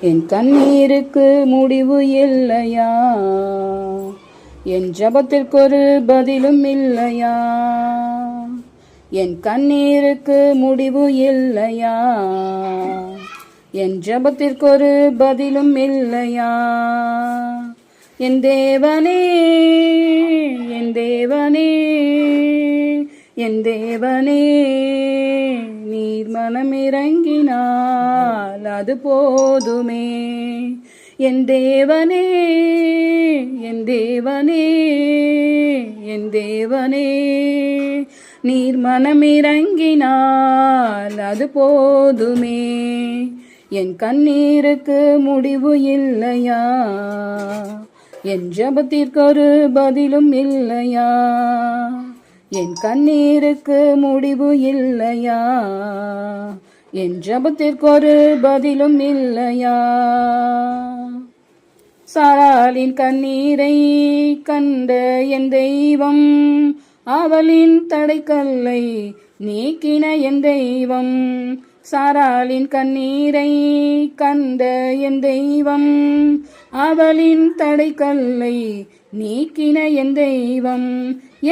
என் கண்ணீருக்கு முடிவு இல்லையா? என் ஜபத்திற்கு ஒரு பதிலும் இல்லையா? என் கண்ணீருக்கு முடிவு இல்லையா? என் ஜபத்திற்கு ஒரு பதிலும் இல்லையா? என் தேவனே, என் தேவனே, என் தேவனே, நீர் மனமிறங்கினால் அது போதுமே. என் தேவனே, என் தேவனே, என் தேவனே, நீர் மனமிறங்கினால் அது போதுமே. என் கண்ணீருக்கு முடிவு இல்லையா? என் ஜபத்திற்கு ஒரு பதிலும் இல்லையா? என் கண்ணீருக்கு முடிவு இல்லையா? என் ஜபத்திற்கு ஒரு பதிலும் இல்லையா? சாராளின் கண்ணீரை கண்ட என் தெய்வம், அவளின் தடைக்கல்லை நீக்கின என் தெய்வம். சாராளின் கண்ணீரை கண்ட என் தெய்வம், அவளின் தடைக்கல்லை நீக்கின என் தெய்வம்.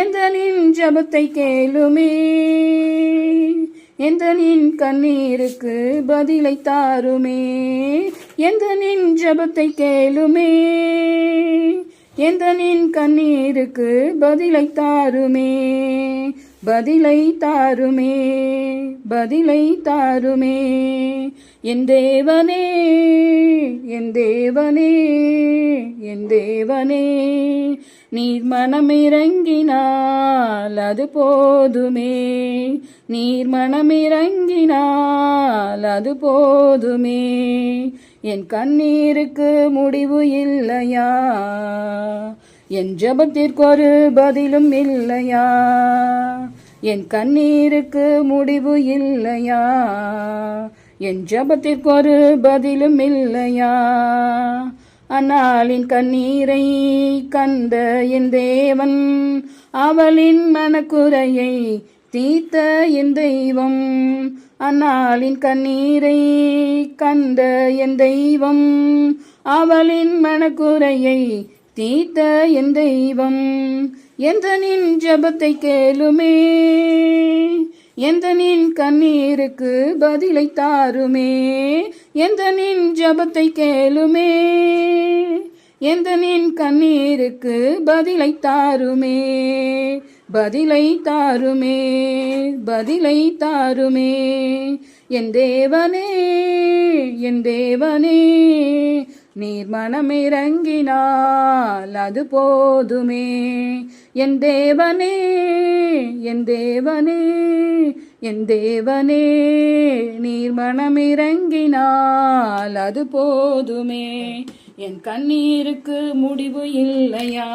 எந்தனின் ஜபத்தை கேளுமே, எந்தனின் கண்ணீருக்கு பதிலை தாருமே. எந்தனின் ஜபத்தை கேளுமே, எந்தனின் கண்ணீருக்கு பதிலை தாருமே. பதிலை தாருமே, பதிலை தாருமே. என் தேவனே, என் தேவனே, என் தேவனே, நீர் மனமிறங்கினால் அது போதுமே. நீர் மனமிறங்கினால் அது போதுமே. என் கண்ணீருக்கு முடிவு இல்லையா? என் ஜபத்திற்கு ஒரு பதிலும் இல்லையா? என் கண்ணீருக்கு முடிவு இல்லையா? என் ஜபத்திற்கு ஒரு பதிலும் இல்லையா? அன்னாளின் கண்ணீரை கண்ட என் தேவன், அவளின் மனக்குறையை தீர்த்த என் தெய்வம். அன்னாளின் கண்ணீரை கண்ட என் தெய்வம், அவளின் மனக்குறையை தீர்த்த என் தெய்வம். எந்தனின் ஜபத்தை கேளுமே, எந்தனின் கண்ணீருக்கு பதிலை தாருமே. எந்தனின் ஜபத்தை கேளுமே, எந்தனின் கண்ணீருக்கு பதிலை தாருமே. பதிலை தாருமே, பதிலை தாருமே. என் தேவனே, என் தேவனே, நீர் மனமிறங்கினால் அது போதுமே. என் தேவனே, என் தேவனே, என் தேவனே, நீர் மனமிறங்கினால் அது போதுமே. என் கண்ணீருக்கு முடிவு இல்லையா?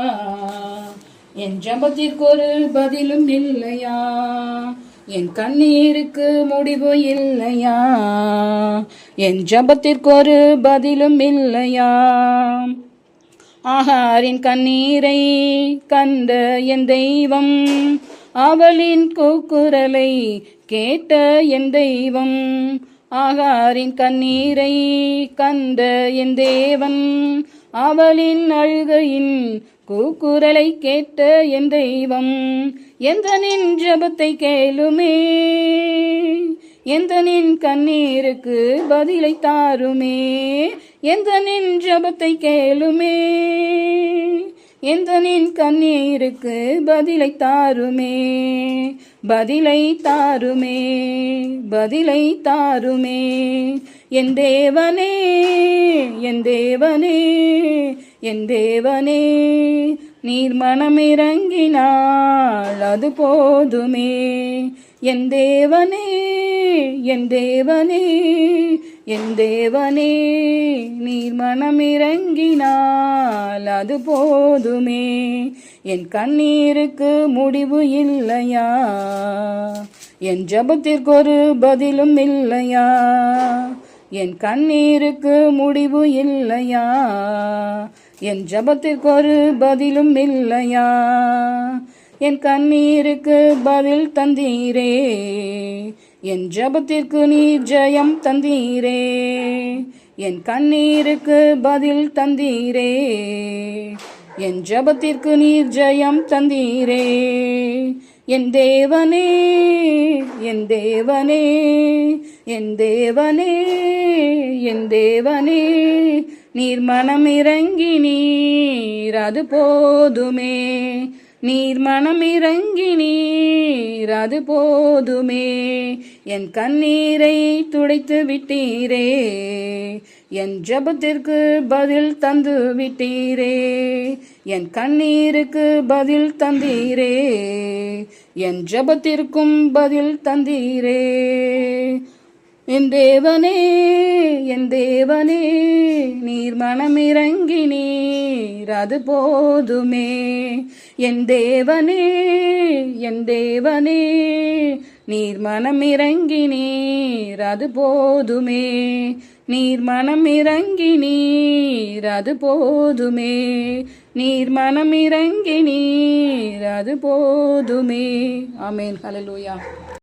என் ஜபத்திற்கு ஒரு பதிலும் இல்லையா? என் கண்ணீருக்கு முடிவு இல்லையா? என் ஜபத்திற்கு ஒரு பதிலும் இல்லையா? ஆகாரின் கண்ணீரை கண்ட என் தெய்வம், அவளின் கூக்குரலை கேட்ட என் தெய்வம். ஆகாரின் கண்ணீரை கண்ட என் தேவன், அவளின் அழுகையின் கூக்குரலை கேட்ட என் தெய்வம். எந்தனின் ஜபத்தை கேளுமே, எந்தனின் கண்ணீருக்கு பதிலை தாருமே. எந்தனின் ஜபத்தை கேளுமே, எந்தனின் கண்ணீருக்கு பதிலை தாருமே. பதிலை தாருமே, பதிலை தாருமே. என் தேவனே, என் தேவனே, என் தேவனே, நீர் மனமிறங்கினால் அது போதுமே. என் தேவனே, என் தேவனே, என் தேவனே, நீர் மனமிறங்கினால் அது போதுமே. என் கண்ணீருக்கு முடிவு இல்லையா? என் ஜபத்திற்கு ஒரு பதிலும் இல்லையா? என் கண்ணீருக்கு முடிவு இல்லையா? என் ஜபத்திற்கு ஒரு பதிலும் இல்லையா? என் கண்ணீருக்கு பதில் தந்தீரே, என் ஜபத்திற்கு நீ ஜெயம் தந்தீரே. என் கண்ணீருக்கு பதில் தந்தீரே, என் ஜெபத்திற்கு நீர் ஜெயம் தந்தீரே. என் தேவனே, என் தேவனே, என் தேவனே, என் தேவனே, நீர் மனமிறங்கி நீர் அது போதுமே. நீர் மனமிறங்கி நீர் அது போதுமே. என் கண்ணீரை துடைத்து விட்டீரே, என் ஜெபத்திற்கு பதில் தந்து விட்டீரே. என் கண்ணீருக்கு பதில் தந்தீரே, என் ஜெபத்திற்கும் பதில் தந்தீரே. என் தேவனே, என் தேவனே, நீர் மனமிறங்கி நீர் அது போதுமே. என் தேவனே, என் தேவனே, நீர் மனமிறங்கி நீர் அது போதுமே. நீர் மனமிறங்கி நீர் அது போதுமே. நீர் மனமிறங்கி நீர் அது போதுமே. ஆமென். ஹல்லேலூயா.